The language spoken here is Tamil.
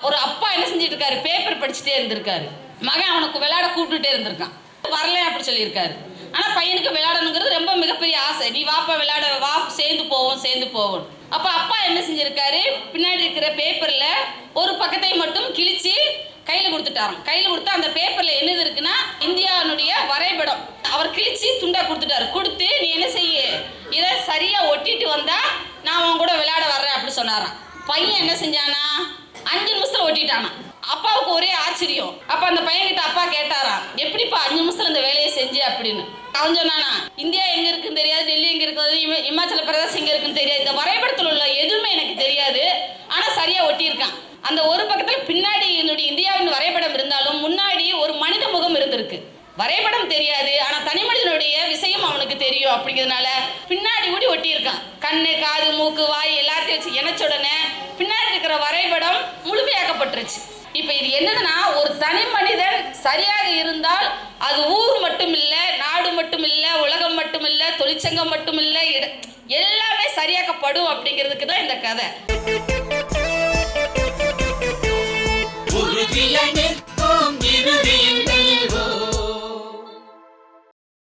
ஒரு அப்பா என்ன செஞ்சுட்டு இருக்காரு, பேப்பர் படிச்சுட்டே இருந்திருக்காரு. மகன் அவனுக்கு விளையாட கூப்பிட்டுட்டே இருந்திருக்கான். வரல அப்படி சொல்லியிருக்காரு. ஆனால் பையனுக்கு விளையாடணுங்கிறது ரொம்ப மிகப்பெரிய ஆசை. நீ வாப்பா விளையாட வா, சேர்ந்து போவோம். அப்போ அப்பா என்ன செஞ்சிருக்காரு, பின்னாடி இருக்கிற பேப்பரில் ஒரு பக்கத்தை மட்டும் கிழிச்சு கையில் கொடுத்துட்டாராம். கையில் கொடுத்து அந்த பேப்பரில் என்னது இருக்குன்னா இந்தியாவுடைய வரைபடம் அவர் கிழிச்சு துண்டா கொடுத்துட்டாரு. கொடுத்து நீ என்ன செய்ய, இதை சரியாக ஒட்டிட்டு வந்தா நான் உன் கூட விளையாட வர்றேன் அப்படி சொன்னாராம். பையன் என்ன செஞ்சானா, 5 நிமிஷத்துல ஒட்டிட்டானா. அப்பாவுக்கு ஒரே ஆச்சரியம். அப்ப அந்த பையன்கிட்ட அப்பா கேட்டாராம், எப்படிப்பா 5 நிமிஷத்துல இந்த வேலையை செஞ்சு அப்படின்னு. அவன் சொன்னானா, இந்தியா எங்க இருக்குன்னு தெரியாது, டெல்லி எங்க இருக்குது, இமாச்சல பிரதேசம் எங்க இருக்குன்னு தெரியாது, இந்த வரைபடத்தில் உள்ள எதுவுமே எனக்கு தெரியாது, ஆனா சரியா ஒட்டியிருக்கான். அந்த ஒரு பக்கத்துல பின்னாடி என்னுடைய இந்தியாவின் வரைபடம் இருந்தாலும் முன்னாடி ஒரு மனித முகம் இருந்திருக்கு. வரைபடம் தெரியாது, ஆனா தனி மனிதனுடைய விஷயம் அவனுக்கு தெரியும். அப்படிங்கிறதுனால பின்னாடி கூடி ஒட்டியிருக்கான். கண்ணு, காது, மூக்கு, வாய் எல்லாத்தையும் வச்சு இணைச்ச உடனே பின்னாடி இருக்கிற வரைபடம் முழுமையாக்கப்பட்டுருச்சு. இப்ப இது என்னதுன்னா, ஒரு தனி மனிதன் சரியாக இருந்தால் அது ஊர் மட்டும் இல்ல, நாடு மட்டும் இல்ல, உலகம் மட்டும் இல்ல, தொழிற்சங்கம் மட்டும் இல்ல, எல்லாமே சரியாக்கப்படும் அப்படிங்கிறதுக்கு தான் இந்த கதை.